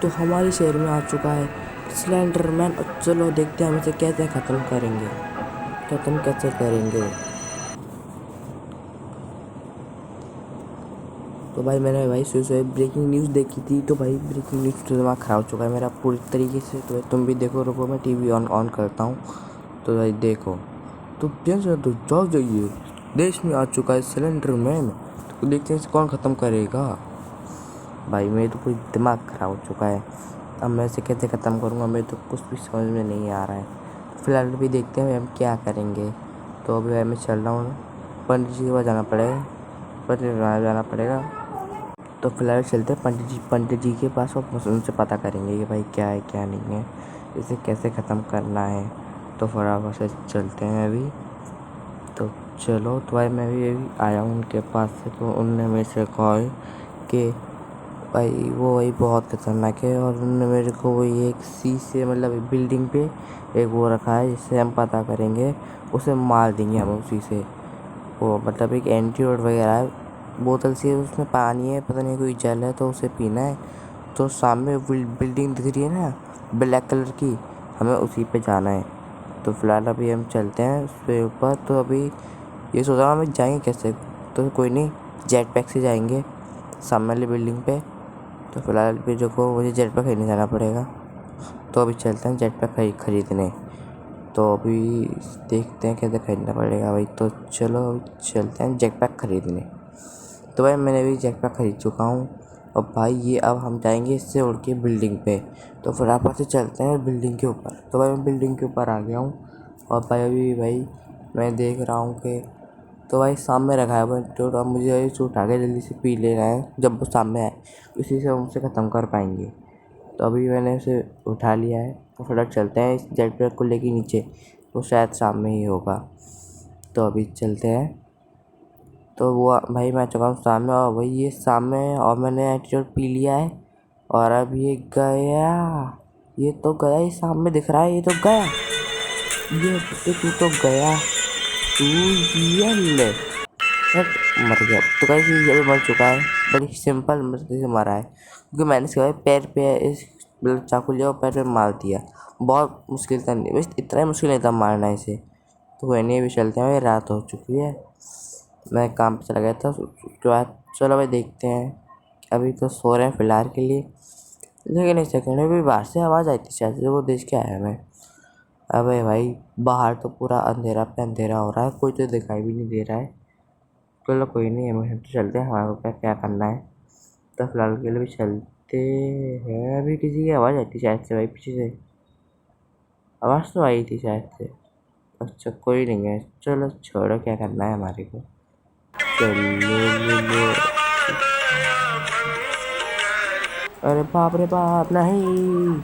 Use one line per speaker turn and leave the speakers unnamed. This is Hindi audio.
तो हमारे शहर में आ चुका है स्लेंडरमैन। और चलो देखते हैं हम इसे कैसे ख़त्म करेंगे। तो भाई मैंने भाई सुबह ब्रेकिंग न्यूज़ देखी थी, तो भाई ब्रेकिंग न्यूज़ तो दिमाग ख़राब हो चुका है मेरा पूरी तरीके से। तो भाई तुम भी देखो, रुको मैं टीवी ऑन करता हूँ। तो भाई देखो, तो टेंशन तो जाओ जाइए, देश में आ चुका है स्लेंडरमैन। तो देखते हैं इसे कौन ख़त्म करेगा। भाई मेरे तो पूरी दिमाग ख़राब हो चुका है। अब मैं इसे कैसे ख़त्म करूँगा, मेरे तो कुछ भी समझ में नहीं आ रहा है। फिलहाल भी देखते हैं हम क्या करेंगे। तो अभी भाई मैं चल रहा हूँ, पंडित जी के पास जाना पड़ेगा। तो फिलहाल चलते हैं पंडित जी के पास और उनसे पता करेंगे कि भाई क्या है क्या नहीं है, इसे कैसे ख़त्म करना है। तो फटाफट से चलते हैं अभी। तो चलो, तो भाई मैं भी अभी आया हूँ उनके पास से। तो उनने मेरे से कहा है कि भाई वो वही बहुत खतरनाक है, और उन्होंने मेरे को वही एक शीशे मतलब बिल्डिंग पे एक वो रखा है जिससे हम पता करेंगे, उसे मार देंगे हम उसी से। वो मतलब एक एंटीडोट वगैरह है, बोतल सी है, उसमें पानी है, पता नहीं कोई जल है, तो उसे पीना है। तो सामने बिल्डिंग दिख रही है ना ब्लैक कलर की, हमें उसी पे जाना है। तो फिलहाल अभी हम चलते हैं उस पे ऊपर। तो अभी ये सोच रहा हूँ हम जाएंगे कैसे। तो कोई नहीं, जेट पैक से जाएंगे सामने वाली बिल्डिंग पे। तो फिलहाल भी जो को मुझे जेट पैक खरीदने जाना पड़ेगा। तो अभी चलते हैं जेट पैक खरीदने। तो अभी देखते हैं कैसे खरीदना पड़ेगा भाई। तो चलो अभी चलते हैं जेट पैक खरीदने। तो भाई मैंने भी जेट पैक खरीद चुका हूँ। और भाई ये अब हम जाएंगे इससे उड़ के बिल्डिंग पे। तो फटाफट से चलते हैं बिल्डिंग के ऊपर। तो भाई मैं बिल्डिंग के ऊपर आ गया हूँ। और भाई अभी भाई मैं देख रहा हूँ कि तो भाई सामने रखा है वो एंटीडोट। अब मुझे इसे उठा के जल्दी से पी लेना है, जब वो सामने आए इसी से हम उसे ख़त्म कर पाएंगे। तो अभी मैंने उसे उठा लिया है। तो फटाफट चलते हैं इस जेट पैक को लेके नीचे, वो शायद सामने ही होगा। तो अभी चलते हैं। तो वो भाई मैं चुका हूँ सामने, और भाई ये सामने है और मैंने एंटीडोट पी लिया है। और अब ये गया, ये तो गया, ये सामने दिख रहा है, ये तो गया, ये तू तो गया, तू ये ले, बट मर गया। तो गाइस ये भी मर चुका है, बड़ी सिंपल मर्जी से मरा है, क्योंकि मैंने इसके पैर पे इस मतलब चाकू लिया और पैर पे मार दिया। बहुत मुश्किल था, नहीं बस इतना ही मुश्किल नहीं था मारना इसे। तो वही नहीं, अभी चलते हैं, रात हो चुकी है, मैं काम पे चला गया था। उसके बाद चलो भाई देखते हैं। अभी तो सो रहे हैं फिलहाल के लिए, लेकिन एक सेकेंड में भी बाहर से आवाज़ आई थी शायद से, वो देख के आया मैं। अबे भाई बाहर तो पूरा अंधेरा पे अंधेरा हो रहा है, कोई तो दिखाई भी नहीं दे रहा है। चलो कोई नहीं, हम तो चलते हैं, हमारे को क्या क्या करना है। तो फिलहाल के लिए भी चलते हैं। अभी किसी की आवाज़ आई थी शायद से भाई, पीछे से आवाज़ तो आई थी शायद से। अच्छा कोई नहीं है, चलो छोड़ो, क्या करना है हमारे को। चलो अरे बाप रे बाप, नहीं